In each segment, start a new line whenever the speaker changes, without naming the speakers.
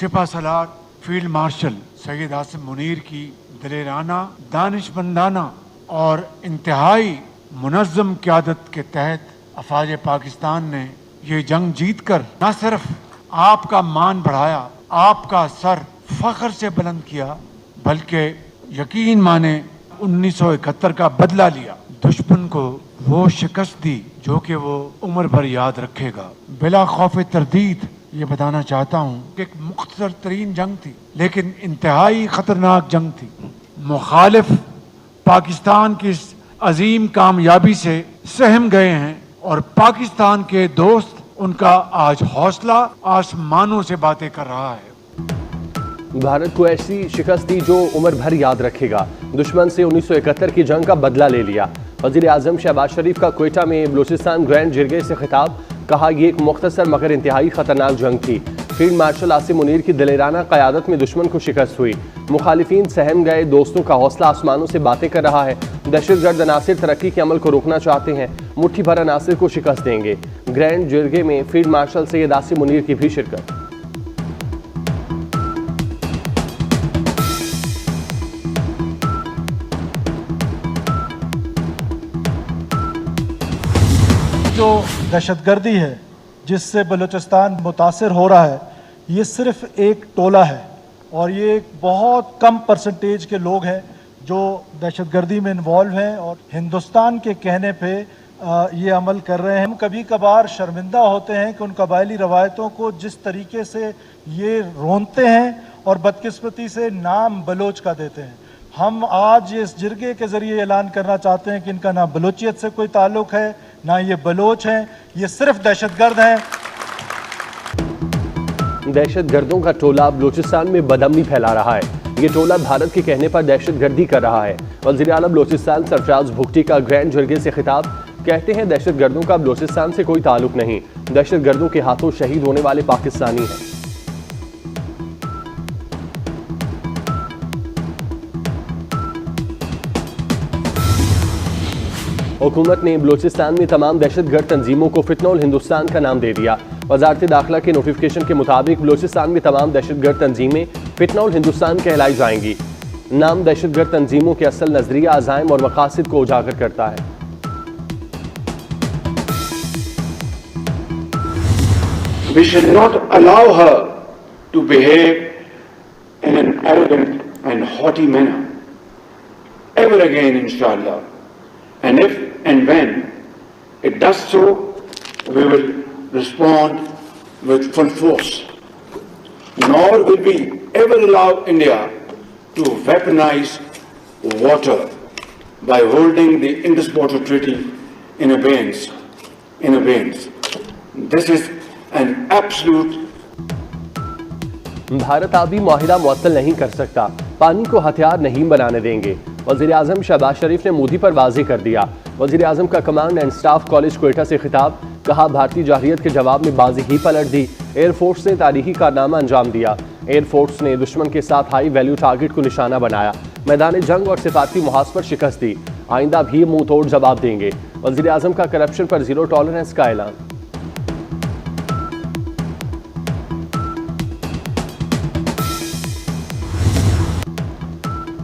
सिपा Salaar field marshal Syed Asim Munir की दिलेराना, दानिशमंदाना और इंतहाई मुनज़्ज़म क़यादत के तहत अफ़वाज पाकिस्तान ने ये जंग जीत कर न सिर्फ आपका मान बढ़ाया, आपका सर फख्र से बुलंद किया, बल्कि यकीन माने 1971 का बदला लिया। दुश्मन को वो शिकस्त दी जो कि वो उम्र भर याद रखेगा। बिला खौफ तरदीद ये बताना चाहता हूँ कि एक मुख्तसर तरीन जंग थी, लेकिन इंतहाई खतरनाक जंग थी। मुखालिफ पाकिस्तान की इस अजीम कामयाबी से सहम गए हैं और पाकिस्तान के दोस्त उनका आज हौसला आसमानों से बातें कर रहा है।
भारत को ऐसी शिकस्त दी जो उम्र भर याद रखेगा। दुश्मन से 1971 की जंग का बदला ले लिया। वज़ीर आज़म शहबाज शरीफ का क्वेटा में बलूचिस्तान ग्रैंड जिरगे से खिताब, कहा यह एक मुख्तसर मगर इंतहाई खतरनाक जंग थी। फील्ड मार्शल आसिम मुनीर की दिलेराना क़यादत में दुश्मन को शिकस्त हुई। मुखालिफिन सहम गए, दोस्तों का हौसला आसमानों से बातें कर रहा है। दहशतगर्द अनासिर तरक्की के अमल को रोकना चाहते हैं, मुट्ठी भर अनासिर को शिकस्त देंगे। ग्रैंड जिरगे में फील्ड मार्शल सैयद आसिम मुनीर की भी शिरकत।
जो दहशतगर्दी है जिससे बलूचिस्तान मुतासर हो रहा है, ये सिर्फ एक टोला है और ये एक बहुत कम परसेंटेज के लोग हैं जो दहशतगर्दी में इन्वॉल्व हैं और हिंदुस्तान के कहने पे ये अमल कर रहे हैं। हम कभी कभार शर्मिंदा होते हैं कि उन कबायली रवायतों को जिस तरीके से ये रोनते हैं और बदकिस्मती से नाम बलोच का देते हैं। हम आज इस जिरगे के जरिए ऐलान करना चाहते हैं कि इनका ना बलोचियत से कोई ताल्लुक है, ना ये बलोच हैं, ये सिर्फ दहशतगर्द हैं।
दहशतगर्दों का टोला बलूचिस्तान में बदअमनी फैला रहा है। ये टोला भारत के कहने पर दहशतगर्दी कर रहा है। वज़ीर आला बलूचिस्तान सरफराज भुगटी का ग्रैंड जिरगे से खिताब, कहते हैं दहशतगर्दों का बलूचिस्तान से कोई ताल्लुक नहीं, दहशतगर्दों के हाथों शहीद होने वाले पाकिस्तानी हैं। हुकूमत ने बलूचिस्तान में तमाम दहशतगर्द तंजीमों को फितनौल हिंदुस्तान का नाम दे दिया। वजारत दाखिला के नोटिफिकेशन के मुताबिक बलूचिस्तान में तमाम दहशतगर्द तंजीमें फितनौल हिंदुस्तान कहलाई जाएंगी। नाम दहशतगर्द तंजीमों के असल नजरिया, अज़ाइम और मकासद को उजागर करता है।
We should not allow her to behave in an arrogant and haughty manner ever again, inshallah. And if and when it does so, we will respond with full force. Nor will we ever allow India to weaponize water by holding the Indus Water Treaty in abeyance. This is an absolute.
Bharat आबी मुआहिदा मुअत्तल नहीं कर सकता, पानी को हथियार नहीं बनाने देंगे। वज़ीर आज़म शहबाज शरीफ ने मोदी पर वाज़ेह कर दिया। वज़ीर आज़म का command and staff college Quetta से खिताब, कहा भारतीय जाहिलियत के जवाब में बाजी ही पलट दी। एयरफोर्स ने तारीखी कारनामा अंजाम दिया। एयरफोर्स ने दुश्मन के साथ हाई वैल्यू टारगेट को निशाना बनाया, मैदान जंग और सिफारती मुहास पर शिकस्त दी। आइंदा भी मुंह तोड़ जवाब देंगे। वज़ीर आज़म का करप्शन पर जीरो टॉलरेंस का ऐलान।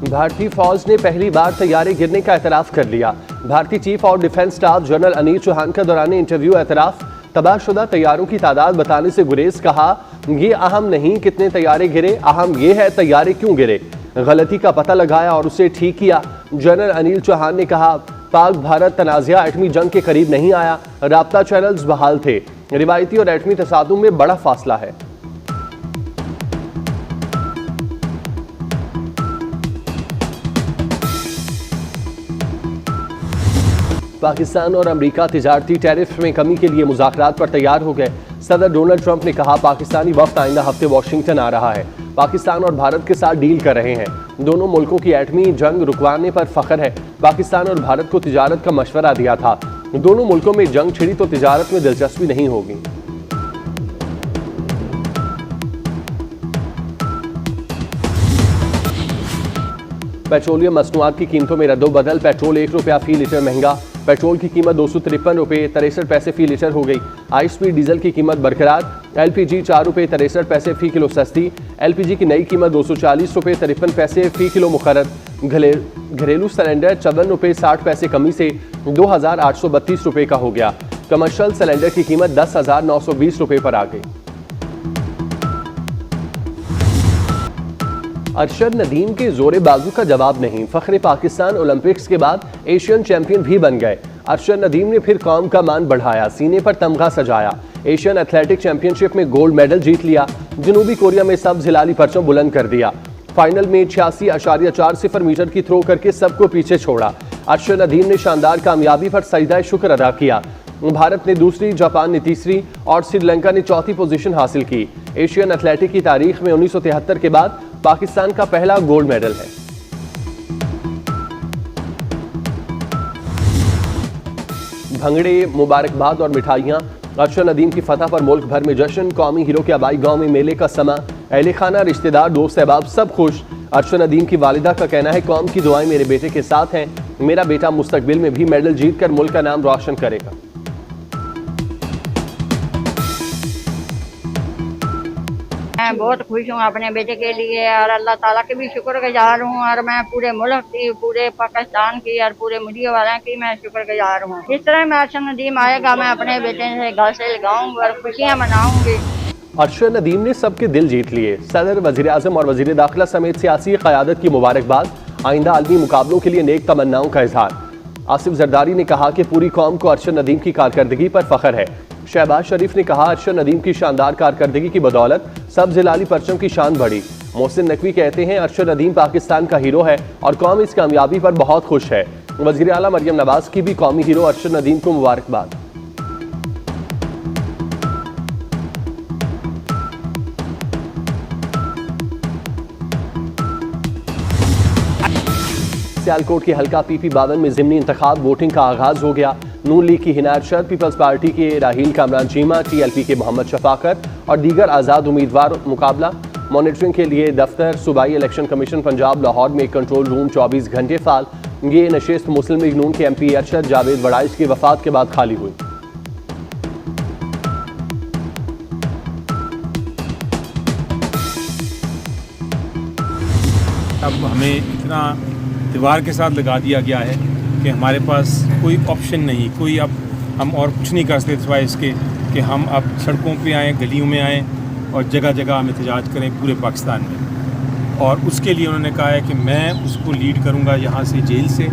भारतीय फौज ने पहली बार तैयारे गिरने का एतराफ़ कर लिया। भारतीय chief of defence staff general Anil Chauhan का दौरान इंटरव्यू एतराफ़, तबाहशुदा तैयारों की तादाद बताने से गुरेज, कहा ये अहम नहीं कितने तैयारे गिरे, अहम ये है तैयारे क्यों गिरे। गलती का पता लगाया और उसे ठीक किया। जनरल अनिल चौहान ने कहा पाक भारत तनाज़ा एटमी जंग के करीब नहीं आया, राब्ता चैनल्स बहाल थे, रिवायती और एटमी तसादुम में बड़ा फासला है। पाकिस्तान और अमेरिका तिजारती टैरिफ में कमी के लिए मुज़ाकरात पर तैयार हो गए। सदर डोनाल्ड ट्रंप ने कहा पाकिस्तानी वफ्द आइंदा हफ्ते वाशिंगटन आ रहा है, पाकिस्तान और भारत के साथ डील कर रहे हैं। दोनों मुल्कों की एटमी जंग रुकवाने पर फख्र है। पाकिस्तान और भारत को तिजारत का मशवरा दिया था, दोनों मुल्कों में जंग छिड़ी तो तिजारत में दिलचस्पी नहीं होगी। पेट्रोलियम मसनूआत की कीमतों में रद्दोबदल, पेट्रोल 1 रुपया फी लीटर महंगा। पेट्रोल की कीमत 253 रुपये 63 पैसे फी लीटर हो गई। हाई स्पीड डीजल की कीमत बरकरार। LPG 4 रुपये 63 पैसे फी किलो सस्ती। LPG की नई कीमत 240 रुपये 53 पैसे फी किलो मुकर्रर। घरेलू सिलेंडर 54 रुपये 60 पैसे कमी से 2832 रुपये का हो गया। कमर्शियल सिलेंडर की कीमत 10,920 रुपये पर आ गई। अरशद नदीम के जोरे बाजू का जवाब नहीं। फख्रे पाकिस्तान ओलंपिक्स के बाद एशियन चैंपियन भी बन गए। अरशद नदीम ने फिर कौम का मान बढ़ाया, सीने पर तमगा सजाया। एशियन एथलेटिक चैंपियनशिप में गोल्ड मेडल जीत लिया। जनूबी कोरिया में सब हिलाली परचम बुलंद कर दिया। फाइनल में 86.40 मीटर की थ्रो करके सबको पीछे छोड़ा। अरशद नदीम ने शानदार कामयाबी पर सजदा शुक्र अदा किया। भारत ने दूसरी, जापान ने तीसरी और श्रीलंका ने चौथी पोजीशन हासिल की। एशियन एथलेटिक की तारीख में 1973 के बाद पाकिस्तान का पहला गोल्ड मेडल है। भंगड़े, मुबारकबाद और मिठाइयां। अरशद नदीम की फतह पर मुल्क भर में जश्न। कौमी हीरो के आबाई गांव में मेले का समा। अहले खाना, रिश्तेदार, दोस्त अहबाब सब खुश। अरशद नदीम की वालिदा का कहना है, कौम की दुआएं मेरे बेटे के साथ हैं। मेरा बेटा मुस्तकबिल में भी मेडल जीतकर मुल्क का नाम रोशन करेगा।
मैं बहुत खुश हूँ अपने बेटे के लिए और अल्लाह ताला के भी शुक्रगुजार हूँ और मैं पूरे मुल्क की, पूरे पाकिस्तान की और पूरे मीडिया वालों की मैं शुक्रगुजार हूँ। इस तरह मैं अरशद नदीम आएगा, मैं अपने बेटे से घर से लगाऊंगी और खुशियाँ मनाऊंगी।
अरशद नदीम ने सबके दिल जीत लिए। सदर, वजीर आजम और वजीर दाखिला समेत सियासी क़यादत की मुबारकबाद। आइंदा आलमी मुकाबलों के लिए नेक तमन्नाओं का इजहार। आसिफ जरदारी ने कहा कि पूरी कौम को अरशद नदीम की कारकर्दगी पर फख्र है। शहबाज शरीफ ने कहा, अरशद नदीम की शानदार कारकर्दगी की बदौलत सब जिलाली परचम की शान बढ़ी। मोहसिन नकवी कहते हैं, अरशद नदीम पाकिस्तान का हीरो है और कौम इस कामयाबी पर बहुत खुश है। वज़ीर आला मरियम नवाज की भी कौमी हीरो अरशद नदीम को मुबारकबाद। सियालकोट के हल्का PP 52 में ज़िमनी इंतखाब वोटिंग का आगाज हो गया। नून लीग की हिना अरशद, पीपल्स पार्टी के राहील कामरान चीमा, TLP के मोहम्मद शफाकत और दीगर आज़ाद उम्मीदवार मुकाबला। मॉनिटरिंग के लिए दफ्तर, सूबाई इलेक्शन कमीशन पंजाब लाहौर में कंट्रोल रूम 24 घंटे फाल। ये नशिस्त मुस्लिम लीग नून के MP अरशद जावेद वड़ाइश की वफात के बाद खाली हुई।
अब हमें इतना दीवार के साथ लगा दिया गया है कि हमारे पास कोई ऑप्शन नहीं, कोई अब हम और कुछ नहीं कर सकते सिवाय इसके कि हम अब सड़कों पे आएँ, गलियों में आएँ और जगह जगह हम एहतजाज करें पूरे पाकिस्तान में। और उसके लिए उन्होंने कहा है कि मैं उसको लीड करूँगा यहाँ से, जेल से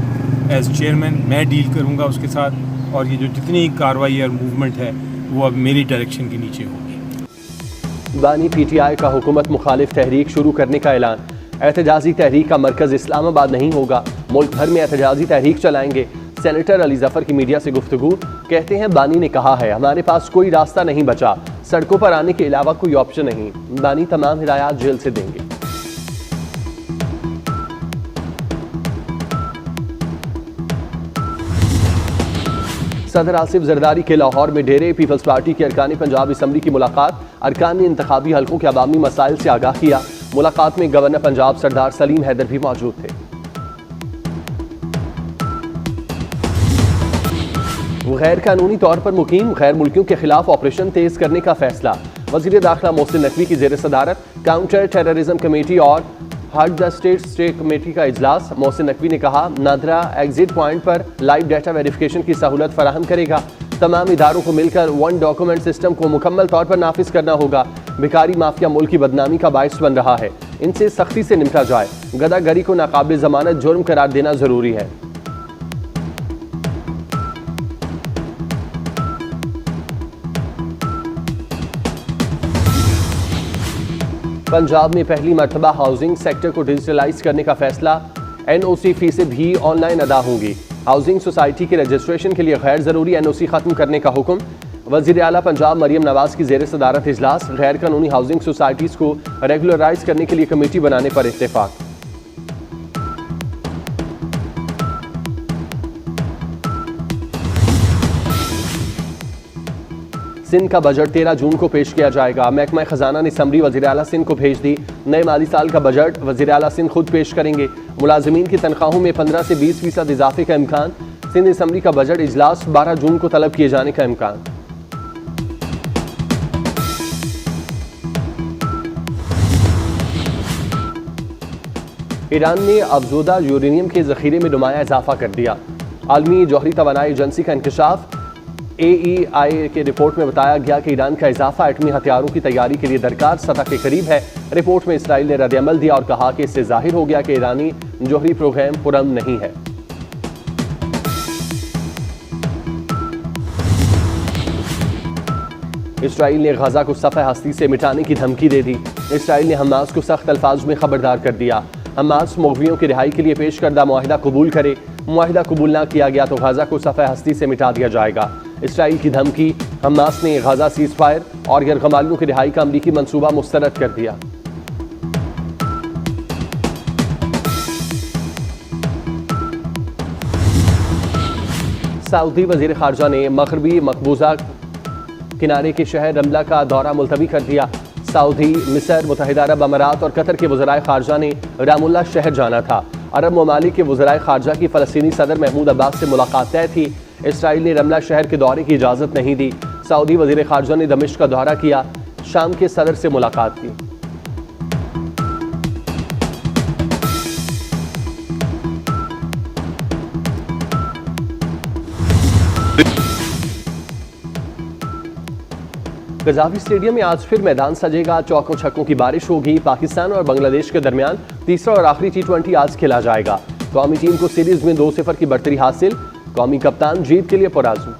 एज चेयरमैन मैं डील करूँगा उसके साथ। और ये जो जितनी कार्रवाई और मूवमेंट है वो अब मेरी डायरेक्शन के नीचे होगी।
बानी PTI का हुकूमत मुखालिफ तहरीक शुरू करने का ऐलान। एहतजाजी तहरीक का मरकज़ इस्लामाबाद नहीं होगा, मुल्क भर में एहतजाजी तहरीक चलाएंगे। सेनेटर अली जफर की मीडिया से गुफ्तगू। कहते हैं, बानी ने कहा है, हमारे पास कोई रास्ता नहीं बचा, सड़कों पर आने के अलावा कोई ऑप्शन नहीं। बानी तमाम हिदायत जेल से देंगे। सदर आसिफ जरदारी के लाहौर में डेरे। पीपल्स पार्टी के अरकान पंजाब असम्बली की मुलाकात। अरकान ने इंतखाबी हलकों के अवामी मसाइल से आगाह किया। मुलाकात में गवर्नर पंजाब सरदार सलीम हैदर भी मौजूद थे। गैर कानूनी तौर पर मुकीम गैर मुल्कियों के खिलाफ ऑपरेशन तेज करने का फैसला। वजीर दाखिला मोहसिन नकवी की जेर सदारत काउंटर टेररिज्म कमेटी और हर्ड द स्टेट कमेटी का इजलास। मोहसिन नकवी ने कहा, नादरा एग्जिट पॉइंट पर लाइव डाटा वेरिफिकेशन की सहूलत फराहम करेगा। तमाम इदारों को मिलकर वन डॉक्यूमेंट सिस्टम को मुकम्मल तौर पर नाफिज करना होगा। भिखारी माफिया मुल्क की बदनामी का बायस बन रहा है, इनसे सख्ती से निपटा जाए। गदागरी को नाकाबिल जमानत जुर्म करार देना जरूरी है। पंजाब में पहली मरतबा हाउसिंग सेक्टर को डिजिटलाइज करने का फैसला। NOC फीसें भी ऑनलाइन अदा होंगी। हाउसिंग सोसाइटी के रजिस्ट्रेशन के लिए गैर ज़रूरी NOC ख़त्म करने का हुक्म। वज़ीर आला पंजाब मरियम नवाज की जेर सदारत इजलास। गैर कानूनी हाउसिंग सोसाइटीज़ को रेगुलराइज करने के लिए कमेटी बनाने पर इत्तेफाक। सिंध का बजट 13 जून को पेश किया जाएगा। महकमा खजाना ने समरी वज़ीर आला सिंध को भेज दी। नए माली साल का बजट वज़ीर आला सिंध खुद पेश करेंगे। मुलाजमीन की तनख्वाहों में 15 से 20% इजाफे का इम्कान। सिंध असम्बली का बजट इजलास 12 जून को तलब किए जाने का इम्कान। ईरान ने अफजोदा यूरेनियम के जखीरे में नुमाया इजाफा कर दिया। आलमी जौहरी तवानाई एजेंसी का इंकशाफ AEI के रिपोर्ट में बताया गया कि ईरान का इजाफा एटमी हथियारों की तैयारी के लिए दरकार सतह के करीब है। रिपोर्ट में इसराइल ने रद्द-ए-अमल दिया और कहा कि इससे जाहिर हो गया कि ईरानी जौहरी प्रोग्राम पुरअमन नहीं है। इसराइल ने गजा को सफ़ह हस्ती से मिटाने की धमकी दे दी। इसराइल ने हमास को सख्त अल्फाज में खबरदार कर दिया। हमास मुग़वियों की रिहाई के लिए पेश करदा मुआहिदा कबूल करे। मुआहिदा कबूल ना किया गया तो गजा को सफ़ह हस्ती से मिटा दिया जाएगा। इसराइल की धमकी। हमास ने गजा सीज़ फायर और यरगमालियों की रिहाई का अमरीकी मंसूबा मुस्तरद कर दिया। सऊदी वज़ीर ख़ारजा ने मग़रबी मकबूजा किनारे के शहर रमला का दौरा मुलतवी कर दिया। सऊदी, मिस्र, मुत्तहिदा अरब अमारात और कतर के वज़राए ख़ारजा ने रामुल्ला शहर जाना था। अरब ममालिक के वज़राए ख़ारजा की फ़लस्तीनी सदर महमूद अब्बास से मुलाकात तय थी। इसराइल ने रमला शहर के दौरे की इजाज़त नहीं दी। सऊदी वज़ीर ख़ारजा ने दमिश्क का दौरा किया, शाम के सदर से मुलाकात की। गजाफी स्टेडियम में आज फिर मैदान सजेगा। चौकों छक्कों की बारिश होगी। पाकिस्तान और बांग्लादेश के दरमियान तीसरा और आखिरी T20 आज खेला जाएगा। कौमी टीम को सीरीज में 2-0 की बढ़तरी हासिल। कौमी कप्तान जीत के लिए पुराज़ू।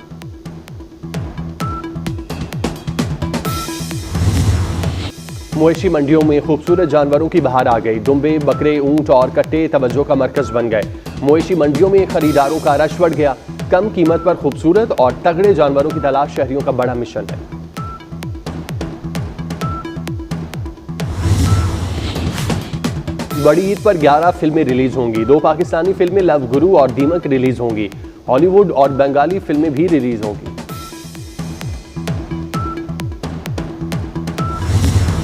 मवेशी मंडियों में खूबसूरत जानवरों की बहार आ गई। दुम्बे, बकरे, ऊंट और कट्टे तवज्जो का मरकज बन गए। मवेशी मंडियों में खरीदारों का रश बढ़ गया। कम कीमत पर खूबसूरत और तगड़े जानवरों की तलाश शहरियों का बड़ा मिशन है। बड़ी ईद पर 11 फिल्में रिलीज होंगी। 2 पाकिस्तानी फिल्में लव गुरु और दीमक रिलीज होंगी। हॉलीवुड और बंगाली फिल्में भी रिलीज होंगी।